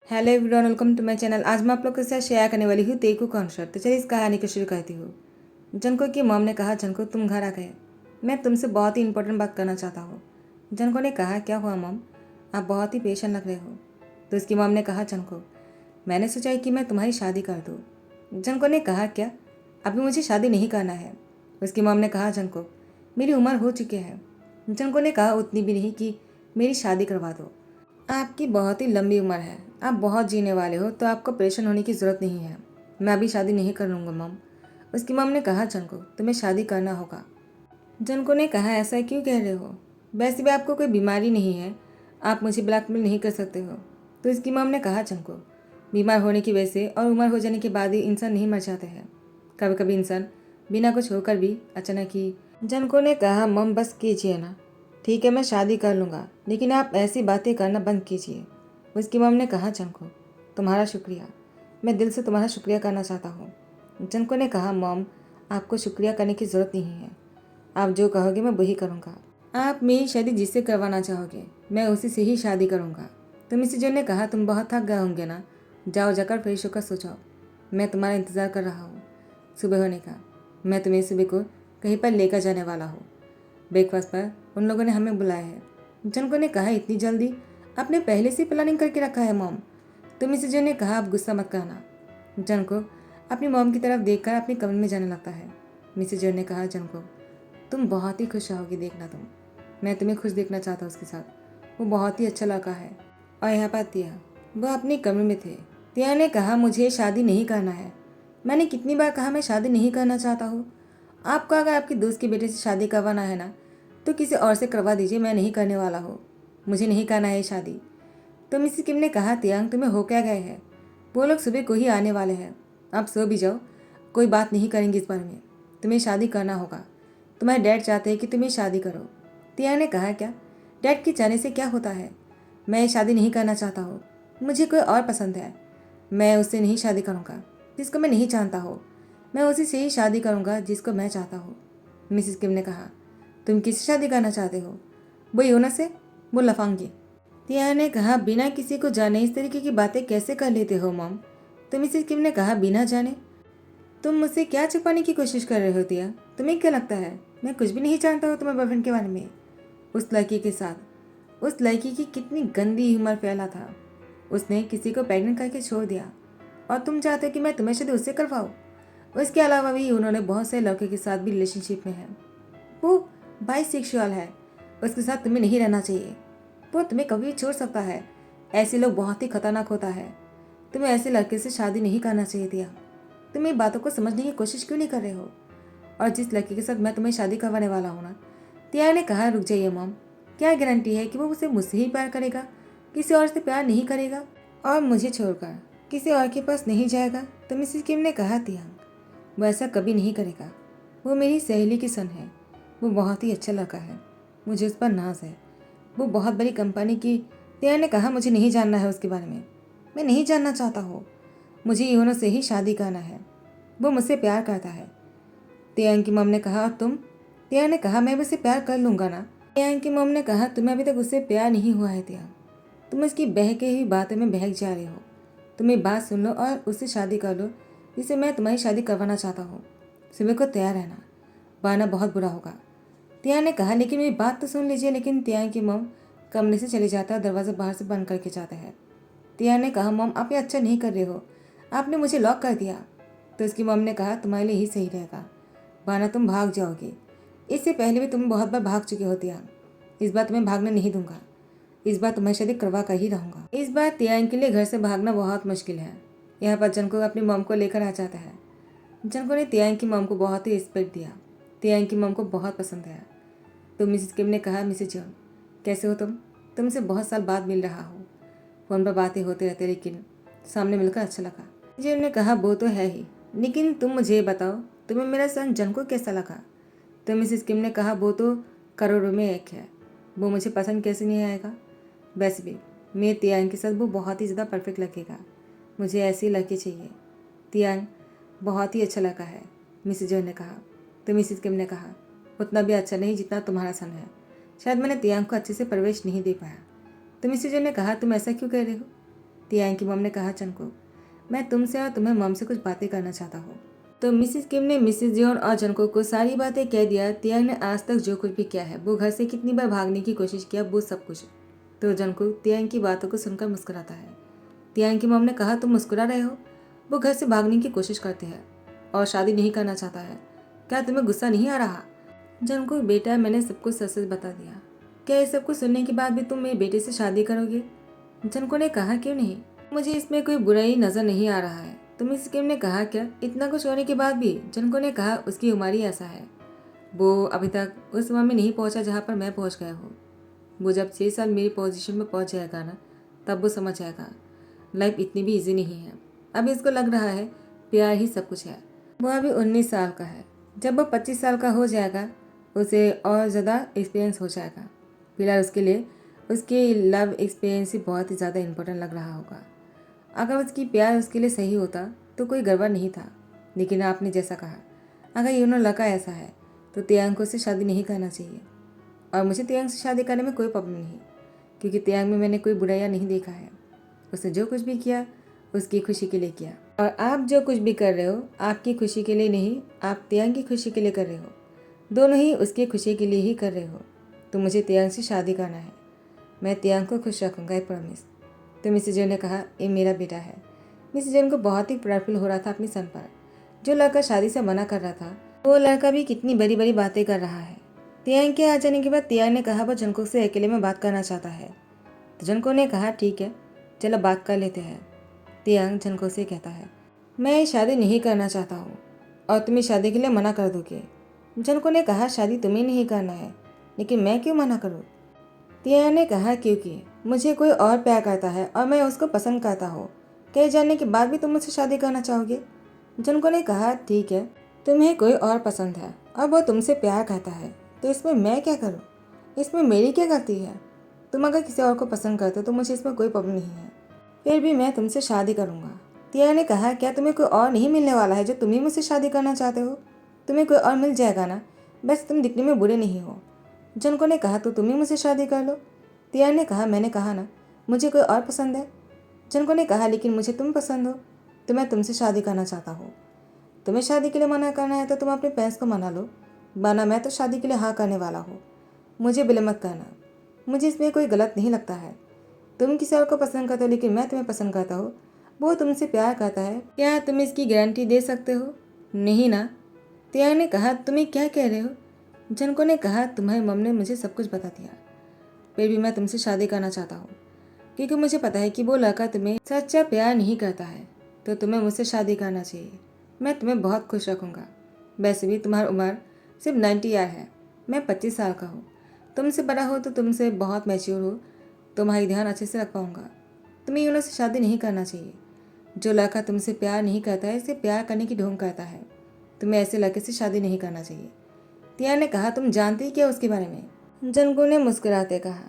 Hello everyone, welcome to my channel. आज मैं आप लोग के साथ शेयर करने वाली हूँ तेकू कॉन्सर्ट। तो चलिए इस कहानी को शुरू करती हूँ। जनको की मॉम ने कहा, जनको तुम घर आ गए, मैं तुमसे बहुत ही इंपॉर्टेंट बात करना चाहता हूँ। जनको ने कहा, क्या हुआ मॉम, आप बहुत ही पेशेंट लग रहे हो। तो उसकी मॉम ने कहा, जनको मैंने सोचा कि मैं तुम्हारी शादी कर दूँ। जनको ने कहा, क्या अभी मुझे शादी नहीं करना है। उसकी मॉम ने कहा, जनको मेरी उम्र हो चुकी है। जनको ने कहा, उतनी भी नहीं कि मेरी शादी करवा दो। आपकी बहुत ही लंबी उम्र है, आप बहुत जीने वाले हो, तो आपको परेशान होने की ज़रूरत नहीं है। मैं अभी शादी नहीं कर लूँगा मॉम। उसकी मॉम ने कहा, जनको तुम्हें शादी करना होगा। जनको ने कहा, ऐसा क्यों कह रहे हो, वैसे भी आपको कोई बीमारी नहीं है, आप मुझे ब्लैकमेल नहीं कर सकते हो। तो इसकी मॉम ने कहा, जनको बीमार होने की वजह से और उम्र हो जाने के बाद ही इंसान नहीं मर जाते हैं, कभी कभी इंसान बिना कुछ होकर भी अचानक ही। जनको ने कहा, मॉम बस कीजिए ना, ठीक है मैं शादी कर लूँगा, लेकिन आप ऐसी बातें करना बंद कीजिए। उसकी मॉम ने कहा, जनको तुम्हारा शुक्रिया, मैं दिल से तुम्हारा शुक्रिया करना चाहता हूँ। जनको ने कहा, मॉम आपको शुक्रिया करने की ज़रूरत नहीं है, आप जो कहोगे मैं वही करूँगा। आप मेरी शादी जिससे करवाना चाहोगे मैं उसी से ही शादी करूँगा। तो मिसेज जॉन ने कहा, तुम बहुत थक गए होंगे ना, जाओ जाकर फ्रेश होकर सो जाओ, मैं तुम्हारा इंतज़ार कर रहा हूँ। सुबह होने का, मैं तुम्हें सुबह को कहीं पर लेकर जाने वाला हूँ। ब्रेकफास्ट पर उन लोगों ने हमें बुलाया है। जनको ने कहा, इतनी जल्दी, आपने पहले से प्लानिंग करके रखा है मॉम। तो मिसेज जॉन ने कहा, आप गुस्सा मत करना। जनको अपनी मॉम की तरफ देखकर अपने कमरे में जाने लगता है। मिसेज जॉन ने कहा, जनको तुम बहुत ही खुश रहोगी, देखना तुम, मैं तुम्हें खुश देखना चाहता हूँ उसके साथ, वो बहुत ही अच्छा लड़का है। और यहाँ पर तिया, वो अपने कमरे में थे। तिया ने कहा, मुझे शादी नहीं करना है, मैंने कितनी बार कहा मैं शादी नहीं करना चाहता हूँ। आपको अगर आपके दोस्त के बेटे से शादी करवाना है ना, तो किसी और से करवा दीजिए, मैं नहीं करने वाला हूँ, मुझे नहीं करना है शादी। तो मिसेस किम ने कहा, तियांग तुम्हें हो क्या गए हैं, वो लोग सुबह को ही आने वाले हैं, आप सो भी जाओ, कोई बात नहीं करेंगे इस बारे में, तुम्हें शादी करना होगा, तुम्हारे डैड चाहते हैं कि तुम्हें शादी करो। तियांग ने कहा, क्या डैड के जाने से क्या होता है, मैं शादी नहीं करना चाहता हूँ, मुझे कोई और पसंद है, मैं उससे नहीं शादी करूँगा जिसको मैं नहीं जानता हो, मैं उसी से ही शादी करूँगा जिसको मैं चाहता हूँ। मिसेस किम ने कहा, तुम किससे शादी करना चाहते हो, वो योना से, वो लफांगी। तिया ने कहा, बिना किसी को जाने इस तरीके की बातें कैसे कर लेते हो मॉम। तो मिसेस किम ने कहा, बिना जाने, तुम मुझसे क्या छुपाने की कोशिश कर रहे हो तिया, तुम्हें क्या लगता है मैं कुछ भी नहीं जानता हूँ तुम्हारे बॉयफ्रेंड के बारे में। उस लड़की के साथ, उस लड़की की कितनी गंदी ह्यूमर फैला था, उसने किसी को प्रेग्नेंट करके छोड़ दिया, और तुम चाहते हो कि मैं तुम्हें शादी उससे करवाऊँ। उसके अलावा भी उन्होंने बहुत से लड़के के साथ भी रिलेशनशिप में है, वो बाइसेक्सुअल है, उसके साथ तुम्हें नहीं रहना चाहिए, वो तुम्हें कभी भी छोड़ सकता है, ऐसे लोग बहुत ही खतरनाक होता है, तुम्हें ऐसे लड़के से शादी नहीं करना चाहिए थिया। तुम ये बातों को समझने की कोशिश क्यों नहीं कर रहे हो, और जिस लड़के के साथ मैं तुम्हें शादी करवाने वाला हूँ ना। तिया ने कहा, रुक जाइए मॉम, क्या गारंटी है कि वो उसे मुझसे ही प्यार करेगा, किसी और से प्यार नहीं करेगा और मुझे छोड़कर किसी और के पास नहीं जाएगा। तो मिसेस किम ने कहा, तियांग वो ऐसा कभी नहीं करेगा, वो मेरी सहेली की सन है, वो बहुत ही अच्छा लड़का है, मुझे उस पर नाज है, वो बहुत बड़ी कंपनी की। तियांग ने कहा, मुझे नहीं जानना है उसके बारे में, मैं नहीं जानना चाहता हूँ, मुझे योनो से ही शादी करना है, वो मुझसे प्यार करता है। तियांग की मम ने कहा, और तुम। तियांग ने कहा, मैं भी उसे प्यार कर लूँगा ना। तियांग की मम ने कहा, तुम्हें अभी तक उससे प्यार नहीं हुआ है तियांग, तुम उसकी बहके हुई बातों में बहक जा रहे हो, तुम एक बात सुन लो और उससे शादी कर लो जिसे मैं तुम्हारी शादी करवाना चाहता हूँ। सुबह को तैयार रहना, वरना बहुत बुरा होगा। तियांग ने कहा, लेकिन मेरी बात तो सुन लीजिए। लेकिन तियांग की मम कमरे से चले जाता है, दरवाज़ा बाहर से बंद करके जाता है। तियांग ने कहा, मम आप ये अच्छा नहीं कर रहे हो, आपने मुझे लॉक कर दिया। तो उसकी मम ने कहा, तुम्हारे लिए ही सही रहेगा, वरना तुम भाग जाओगे, इससे पहले भी तुम बहुत बार भाग चुके हो तियांग, इस बार तुम्हें भागने नहीं दूंगा, इस बार तुम्हें शादी करवा कर ही रहूँगा। इस बार तियांग के लिए घर से भागना बहुत मुश्किल है। यहाँ पर जनको अपनी मॉम को लेकर आ जाता है। जनको ने तियांग की मॉम को बहुत ही रिस्पेक्ट दिया, तियांग की मॉम को बहुत पसंद आया। तो मिसेस किम ने कहा, मिसेस जॉन कैसे हो तुम, तुमसे बहुत साल बाद मिल रहा हूँ, फ़ोन पर बातें होते रहते, लेकिन सामने मिलकर अच्छा लगा। जॉन ने कहा, वो तो है ही, लेकिन तुम मुझे बताओ तुम्हें मेरा सन जनको कैसा लगा। तो मिसेस किम ने कहा, वो तो करोड़ों में एक है, वो मुझे पसंद कैसे नहीं आएगा, वैसे भी मेरे तियांग के साथ वो बहुत ही ज़्यादा परफेक्ट लगेगा, मुझे ऐसी लड़की चाहिए। तियांग बहुत ही अच्छा लड़का है, मिसेज जॉन ने कहा। तो मिसेस किम ने कहा, उतना भी अच्छा नहीं जितना तुम्हारा सन है, शायद मैंने तियांग को अच्छे से परवरिश नहीं दे पाया। तो मिसेज जॉन ने कहा, तुम ऐसा क्यों कह रहे हो, तियांग की मॉम ने कहा, जनको मैं तुमसे और तुम्हें मॉम से कुछ बातें करना चाहता हूँ। तो मिसिस किम ने मिसिस जियोन और जनको को सारी बातें कह दिया। तियांग ने आज तक जो कुछ भी किया है, वो घर से कितनी बार भागने की कोशिश किया, वो सब कुछ। तो जनको तियांग की बातों को सुनकर मुस्कुराता है। तियांग की मॉम ने कहा, तुम मुस्कुरा रहे हो? वो घर से भागने की कोशिश करते हैं और शादी नहीं करना चाहता है। क्या तुम्हें गुस्सा नहीं आ रहा? जनको, बेटा मैंने सब कुछ सच सच बता दिया। क्या इस सब कुछ सुनने के बाद भी तुम मेरे बेटे से शादी करोगे? जनको ने कहा, क्यों नहीं, मुझे इसमें कोई बुराई नजर नहीं आ रहा है। तो मिस किम ने कहा, क्या इतना कुछ होने के बाद भी? जनको ने कहा, उसकी उम्र ही ऐसा है। वो अभी तक उस उम्र में नहीं पहुंचा जहां पर मैं पहुंच गया हूँ। वो जब 6 साल मेरी पोजीशन में पहुंच जाएगा ना, तब वो समझ जाएगा लाइफ इतनी भी इजी नहीं है। अभी इसको लग रहा है प्यार ही सब कुछ है। वो अभी 19 साल का है। जब वो 25 साल का हो जाएगा, उसे और ज़्यादा एक्सपीरियंस हो जाएगा। फिलहाल उसके लिए उसकी लव एक्सपीरियंस ही बहुत ही ज़्यादा इम्पोर्टेंट लग रहा होगा। अगर उसकी प्यार उसके लिए सही होता तो कोई गड़बड़ नहीं था। लेकिन आपने जैसा कहा, अगर यूनो लड़का ऐसा है तो तियांग को उससे शादी नहीं करना चाहिए। और मुझे तियांग से शादी करने में कोई प्रॉब्लम नहीं, क्योंकि तियांग में मैंने कोई बुराइयाँ नहीं देखा है। उसने जो कुछ भी किया उसकी खुशी के लिए किया। और आप जो कुछ भी कर रहे हो आपकी खुशी के लिए नहीं, आप तियांग की खुशी के लिए कर रहे हो। दोनों ही उसकी खुशी के लिए ही कर रहे हो। तो मुझे तियांग से शादी करना है। मैं तियांग को खुश रखूँगा, आई प्रॉमिस। तो मिसेस जैन ने कहा, ये मेरा बेटा है। मिसेस जैन को बहुत ही प्राउडफुल हो रहा था अपनी सन पर। जो लड़का शादी से मना कर रहा था, वो लड़का भी कितनी बड़ी बड़ी बातें कर रहा है। तियांग के आ जाने के बाद तियांग ने कहा, वो जनको से अकेले में बात करना चाहता है। तो जनको ने कहा, ठीक है, चलो बात कर लेते हैं। तियांग जनको से कहता है, मैं शादी नहीं करना चाहता हूँ और तुम्हें शादी के लिए मना कर दोगे। जनको ने कहा, शादी तुम्हें नहीं करना है, लेकिन मैं क्यों मना करूँ? तियांग ने कहा, क्योंकि मुझे कोई और प्यार करता है और मैं उसको पसंद करता हूँ। कह जाने के बाद भी तुम मुझसे शादी करना चाहोगे? जनको ने कहा, ठीक है, तुम्हें कोई और पसंद है और वो तुमसे प्यार करता है, तो इसमें मैं क्या करूँ? इसमें मेरी क्या गलती है? तुम अगर किसी और को पसंद करते हो तो मुझे इसमें कोई प्रॉब्लम नहीं है। फिर भी मैं तुमसे शादी करूँगा। तियांग ने कहा, क्या तुम्हें कोई और नहीं मिलने वाला है जो तुम ही मुझसे शादी करना चाहते हो? तुम्हें कोई और मिल जाएगा ना, बस तुम दिखने में बुरे नहीं हो। जनको ने कहा, तो तुम ही मुझसे शादी कर लो। तियांग ने कहा, मैंने कहा ना, मुझे कोई और पसंद है। जनको ने कहा, लेकिन मुझे तुम पसंद हो, तो मैं तुमसे शादी करना चाहता हूँ। तुम्हें शादी के लिए मना करना है तो तुम अपने पेरेंट्स को मना लो, वरना मैं तो शादी के लिए हाँ करने वाला हूँ। मुझे ब्लेम मत करना, मुझे इसमें कोई गलत नहीं लगता है। तुम किसी और को पसंद करते हो लेकिन मैं तुम्हें पसंद करता हूँ, वो तुमसे प्यार करता है, क्या तुम इसकी गारंटी दे सकते हो? नहीं ना। तियांग ने कहा, तुम्हें क्या कह रहे हो? जनको ने कहा, तुम्हारी मम ने मुझे सब कुछ बता दिया, फिर भी मैं तुमसे शादी करना चाहता हूँ, क्योंकि मुझे पता है कि वो लड़का तुम्हें सच्चा प्यार नहीं करता है, तो तुम्हें मुझसे शादी करना चाहिए। मैं तुम्हें बहुत खुश रखूँगा। वैसे भी तुम्हारी उम्र सिर्फ 90 ईयर है, मैं 25 साल का हूँ। तुमसे बड़ा हो तो तुमसे बहुत मैच्योर हो, तुम्हारी ध्यान अच्छे से रख पाऊँगा। तुम्हें यूनो से शादी नहीं करना चाहिए। जो लड़का तुमसे प्यार नहीं करता है, इसे प्यार करने की ढोंग करता है। तुम्हें ऐसे लड़के से शादी नहीं करना चाहिए। तियांग ने कहा, तुम जानती ही क्या उसके बारे में? जनको ने मुस्कुराते कहा,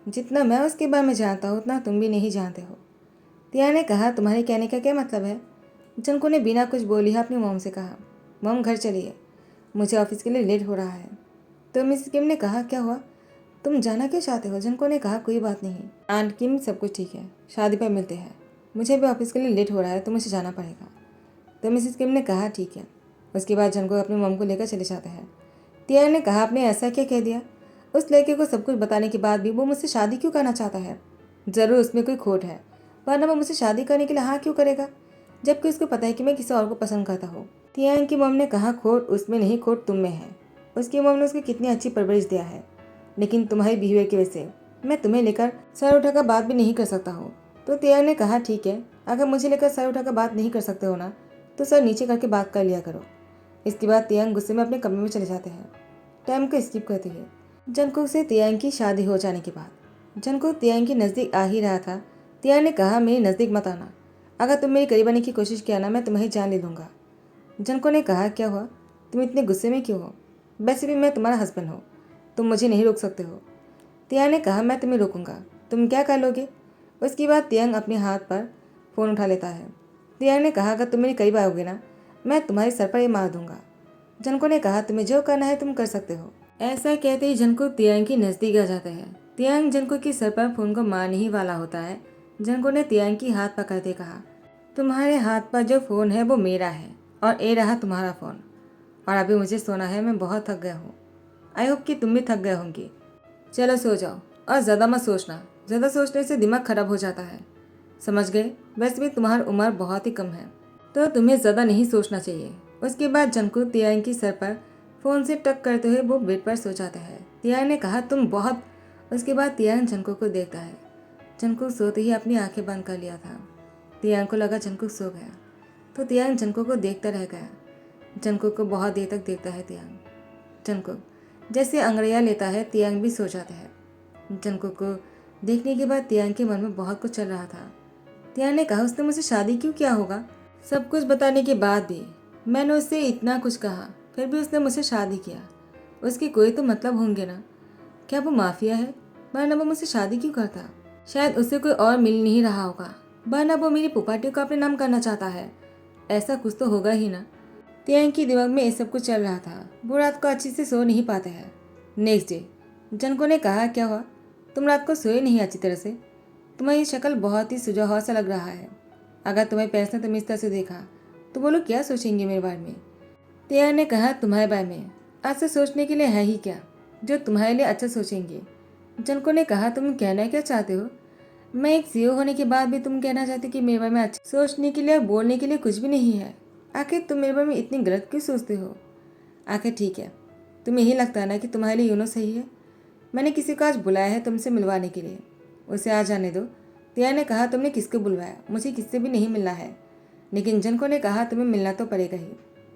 जितना मैं उसके बारे में जानता हूँ उतना तुम भी नहीं जानते हो। तियांग ने कहा, तुम्हारे कहने का क्या मतलब है? जनको ने बिना कुछ बोली अपनी मॉम से कहा, मॉम घर चलिए, मुझे ऑफिस के लिए लेट हो रहा है। तो मिस किम ने कहा, क्या हुआ, तुम जाना क्यों चाहते हो? जनको ने कहा, कोई बात नहीं आंट किम, सब कुछ ठीक है, शादी पर मिलते हैं। मुझे भी ऑफिस के लिए लेट हो रहा है तो मुझे जाना पड़ेगा। तो मिसिस किम ने कहा, ठीक है। उसके बाद जनको अपनी मॉम को लेकर चले जाते हैं। तियांग ने कहा, आपने ऐसा क्या कह दिया? उस लड़के को सब कुछ बताने के बाद भी वो मुझसे शादी क्यों करना चाहता है? ज़रूर उसमें कोई खोट है, वरना वो मुझसे शादी करने के लिए हाँ क्यों करेगा, जबकि उसको पता है कि मैं किसी और को पसंद करता हूँ। तियांग की मॉम ने कहा, खोट उसमें नहीं, खोट तुम में है। उसकी मॉम ने उसको कितनी अच्छी परवरिश दिया है, लेकिन तुम्हारी बिहेवियर की वजह से मैं तुम्हें लेकर सर उठाकर बात भी नहीं कर सकता हूँ। तो तियांग ने कहा, ठीक है, अगर मुझे लेकर सर उठाकर बात नहीं कर सकते हो ना, तो सर नीचे करके बात कर लिया करो। इसके बाद तियांग गुस्से में अपने कमरे में चले जाते हैं। टाइम को स्किप करते हुए जनको से तियांग की शादी हो जाने के बाद जनको तियांग के नज़दीक आ ही रहा था। तियांग ने कहा, मेरे नज़दीक मत आना, अगर तुम मेरी करीब आने की कोशिश किया ना, मैं तुम्हें जान ले लूँगा। जनको ने कहा, क्या हुआ, तुम इतने गुस्से में क्यों हो? वैसे भी मैं तुम्हारा हस्बैंड हूँ, तुम मुझे नहीं रोक सकते हो। तियांग ने कहा, मैं तुम्हें रोकूंगा, तुम क्या कर लोगे? उसके बाद तियांग अपने हाथ पर फ़ोन उठा लेता है। तियांग ने कहा, अगर तुम मेरे करीब आओगे ना, मैं तुम्हारे सर पर ये मार दूंगा। जनको ने कहा, तुम्हें जो करना है तुम कर सकते हो। ऐसा कहते ही जनको तियांग के नज़दीक आ जाता है। तियांग जनको के सर पर फ़ोन को मारने ही वाला होता है, जनको ने तियांग की हाथ पकड़ते कहा, तुम्हारे हाथ पर जो फ़ोन है वो मेरा है और ये रहा तुम्हारा फ़ोन। और अभी मुझे सोना है, मैं बहुत थक गया हूँ। आई होप कि तुम भी थक गए होंगे। चलो सो जाओ और ज़्यादा मत सोचना, ज़्यादा सोचने से दिमाग खराब हो जाता है, समझ गए। वैसे भी तुम्हारी उम्र बहुत ही कम है तो तुम्हें ज़्यादा नहीं सोचना चाहिए। उसके बाद जंकु तियांग की सर पर फ़ोन से टक करते हुए वो बेड पर सो जाता है। तियांग ने कहा, तुम बहुत। उसके बाद तियांग जंकु को देखता है। जंकु सोते ही अपनी आंखें बंद कर लिया था। तियांग को लगा जंकु सो गया तो तियांग जंकु को देखता रह गया। जंकु को बहुत देर तक देखता है तियांग। जंकु जैसे अंगड़ैया लेता है, तियांग भी सो जाता है। जंकु को देखने के बाद तियांग के मन में बहुत कुछ चल रहा था। तियांग ने कहा, उसने मुझसे शादी क्यों किया होगा? सब कुछ बताने के बाद भी मैंने उससे इतना कुछ कहा, फिर भी उसने मुझसे शादी किया। उसके कोई तो मतलब होंगे ना। क्या वो माफिया है? वरना वो मुझसे शादी क्यों करता? शायद उसे कोई और मिल नहीं रहा होगा, वरना वो मेरी पुपाटी को अपने नाम करना चाहता है। ऐसा कुछ तो होगा ही ना। तियांग के दिमाग में ये सब कुछ चल रहा था। वो रात को अच्छे से सो नहीं पाते हैं। नेक्स्ट डे जनको ने कहा, क्या हुआ, तुम रात को सोए नहीं अच्छी तरह से? तुम्हारी शक्ल बहुत ही सुझाव सा लग रहा है। अगर तुम्हें पेरेंट्स ने तुम्हें इस तरह से देखा तो वो लोग क्या सोचेंगे मेरे बारे में? तियांग ने कहा, तुम्हारे बारे में अच्छा सोचने के लिए है ही क्या जो तुम्हारे लिए अच्छा सोचेंगे? जनको ने कहा, तुम कहना क्या चाहते हो? मैं एक सीईओ होने के बाद भी तुम कहना चाहते कि मेरे बारे में अच्छा सोचने के लिए और बोलने के लिए कुछ भी नहीं है? आखिर तुम मेरे बारे में इतनी गलत क्यों सोचते हो? आखिर ठीक है, तुम्हें यही लगता है ना कि तुम्हारे लिए यूनो सही है। मैंने किसी को आज बुलाया है तुमसे मिलवाने के लिए, उसे आ जाने दो। तियांग ने कहा, तुमने किसको बुलवाया? मुझे किससे भी नहीं मिलना है। लेकिन जनको ने कहा, तुम्हें मिलना तो पड़ेगा ही,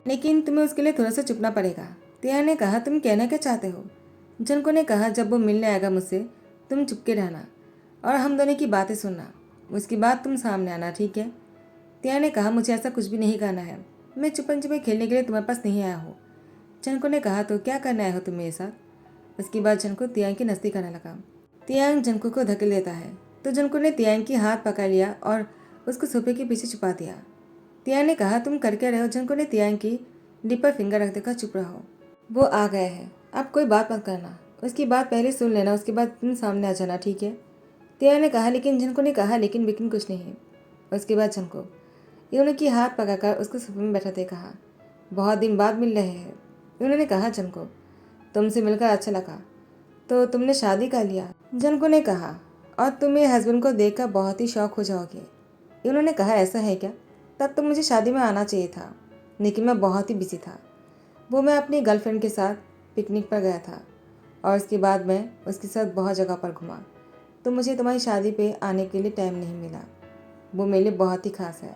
लेकिन तुम्हें उसके लिए थोड़ा सा चुपना पड़ेगा। तियांग ने कहा, तुम कहना क्या चाहते हो? जनको ने कहा, जब वो मिलने आएगा मुझसे तुम चुपके रहना और हम दोनों की बातें सुनना, उसके बाद तुम सामने आना, ठीक है? तियांग ने कहा, मुझे ऐसा कुछ भी नहीं करना है। मैं छुपन छुपे खेलने के लिए तुम्हारे पास नहीं आया हूँ। जनको ने कहा, तो क्या करना आए हो तुम मेरे साथ? उसके बाद जनको तियांग की नस्ती करने लगा। तियांग जनको को धकेल देता है तो जनको ने तियांग की हाथ पकड़ लिया और उसको सोफे के पीछे छुपा दिया। तियांग ने कहा, तुम कर क्या रहे हो? जनको ने तियांग की लिप पर फिंगर रख देकर, चुप रहो, वो आ गए हैं, अब कोई बात मत करना, उसकी बात पहले सुन लेना, उसके बाद तुम सामने आ जाना, ठीक है? तियांग ने कहा, लेकिन जनको ने कहा, लेकिन बिकिन कुछ नहीं। उसके बाद जनको उनकी हाथ पकड़कर उसको सोफे में बैठाते कहा, बहुत दिन बाद मिल रहे हैं। उन्होंने कहा, जनको तुमसे मिलकर अच्छा लगा, तो तुमने शादी कर लिया? जनको ने कहा, और तुम मेरे हस्बैंड को देखकर बहुत ही शौक हो जाओगे। उन्होंने कहा, ऐसा है क्या? तब तो मुझे शादी में आना चाहिए था, लेकिन मैं बहुत ही बिजी था। वो मैं अपनी गर्लफ्रेंड के साथ पिकनिक पर गया था और उसके बाद मैं उसके साथ बहुत जगह पर घूमा, तो मुझे तुम्हारी शादी पे आने के लिए टाइम नहीं मिला। वो मेरे लिए बहुत ही खास है,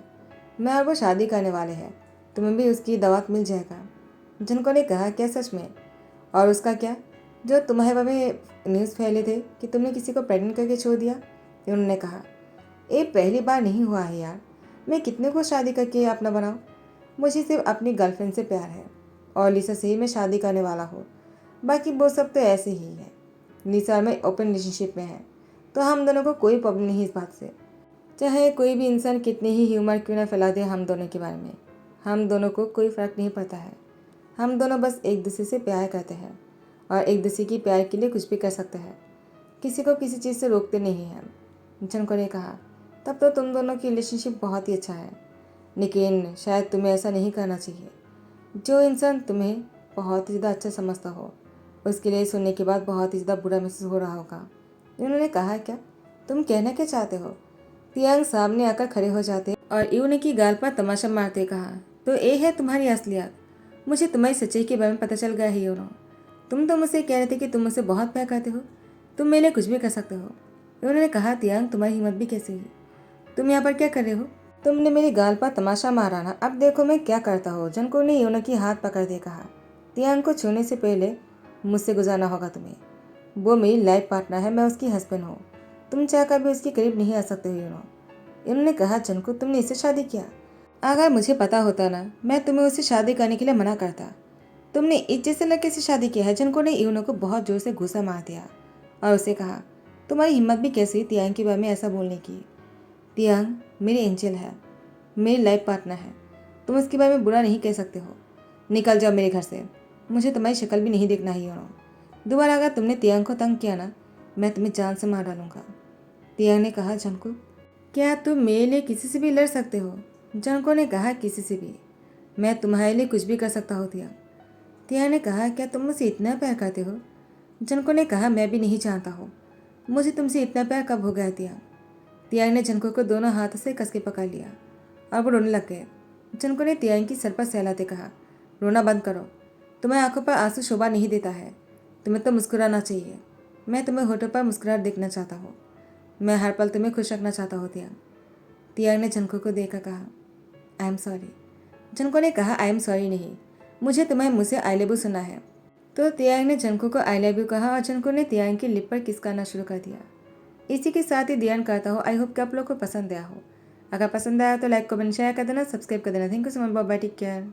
मैं और वो शादी करने वाले हैं, तुम्हें भी उसकी दावत मिल जाएगा। जनको ने कहा, क्या सच में? और उसका क्या? जो तुम्हारे बारे में न्यूज़ फैले थे कि तुमने किसी को प्रेग्नेंट करके छोड़ दिया। उन्होंने कहा, ये पहली बार नहीं हुआ है यार, मैं कितने को शादी करके अपना बनाऊँ? मुझे सिर्फ अपनी गर्लफ्रेंड से प्यार है और लिसा से ही मैं शादी करने वाला हूँ, बाकी वो सब तो ऐसे ही है। लिसा और मैं ओपन रिलेशनशिप में है, तो हम दोनों को कोई प्रॉब्लम नहीं इस बात से। चाहे कोई भी इंसान कितने ही ह्यूमर क्यों ना फैला दे हम दोनों के बारे में, हम दोनों को कोई फ़र्क नहीं पड़ता है। हम दोनों बस एक दूसरे से प्यार करते हैं और एक दूसरे की प्यार के लिए कुछ भी कर सकते हैं, किसी को किसी चीज़ से रोकते नहीं हैं। जनको ने कहा, तब तो तुम दोनों की रिलेशनशिप बहुत ही अच्छा है, लेकिन शायद तुम्हें ऐसा नहीं करना चाहिए। जो इंसान तुम्हें बहुत ही ज़्यादा अच्छा समझता हो उसके लिए सुनने के बाद बहुत ही ज़्यादा बुरा महसूस हो रहा होगा। उन्होंने कहा, क्या तुम कहना क्या चाहते हो? तियांग सामने आकर खड़े हो जाते और यूने की गाल पर तमाशा मारते कहा, तो ये है तुम्हारी असलियत। मुझे तुम्हारी सच्चाई के बारे में पता चल गया है यूनो। तुम तो मुझसे कह रहे थे कि तुम मुझसे बहुत प्यार करते हो, तुम मेरे लिए कुछ भी कर सकते हो। उन्होंने कहा, तियांग तुम्हारी हिम्मत भी कैसे हुई? तुम यहाँ पर क्या कर रहे हो? तुमने मेरी गाल पर तमाशा मारा ना, अब देखो मैं क्या करता हूँ। जनको ने यूनो की हाथ पकड़ दे कहा, तियांग को छूने से पहले मुझसे गुजारना होगा तुम्हें। वो मेरी लाइफ पार्टनर है, मैं उसकी हस्बैंड हूँ, तुम चाहकर भी उसके करीब नहीं आ सकते हो यूनो। इन्होंने कहा, जनको तुमने इससे शादी किया? अगर मुझे पता होता ना, मैं तुम्हें उससे शादी करने के लिए मना करता। तुमने इस जैसे लड़के से शादी की है? जनको ने यूनो को बहुत जोर से घूसा मार दिया और उसे कहा, तुम्हारी हिम्मत भी कैसी तियांग के बारे में ऐसा बोलने की? तियांग मेरी एंजल है, मेरी लाइफ पार्टनर है, तुम उसके बारे में बुरा नहीं कह सकते हो। निकल जाओ मेरे घर से, मुझे तुम्हारी शक्ल भी नहीं देखना है यूनो। दोबारा अगर तुमने तियांग को तंग किया ना, मैं तुम्हें जान से मार डालूंगा। तियांग ने कहा, जनको क्या तुम मेरे लिए किसी से भी लड़ सकते हो? जनको ने कहा, किसी से भी। मैं तुम्हारे लिए कुछ भी कर सकता हूँ तियांग। तियांग ने कहा, क्या तुम मुझसे इतना प्यार करते हो? जनको ने कहा, मैं भी नहीं जानता हूँ मुझे तुमसे इतना प्यार कब हो गया तियांग। तियांग ने जनको को दोनों हाथों से कस के पकड़ लिया और वो रोने लग गए। जनको ने तियांग की सर पर सहलाते कहा, रोना बंद करो, तुम्हारी आंखों पर आंसू शोभा नहीं देता है, तुम्हें तो मुस्कुराना चाहिए। मैं तुम्हें होठों पर मुस्कुराहट देखना चाहता हूँ, मैं हर पल तुम्हें खुश रखना चाहता हूँ तियांग। तियांग ने जनको को देखकर कहा, आई एम सॉरी। जनको ने कहा, आई एम सॉरी नहीं, मुझे तुम्हारे मुँह से आई लव यू सुना है। तो तियांग ने जनको को आई लव यू कहा और जनको ने तियांग की लिप पर किस करना शुरू कर दिया। इसी के साथ ही ध्यान करता हूँ। आई होप कि आप लोग को पसंद आया हो। अगर पसंद आया तो लाइक कमेंट शेयर कर देना, सब्सक्राइब कर देना। Thank you so much, bye bye, take care.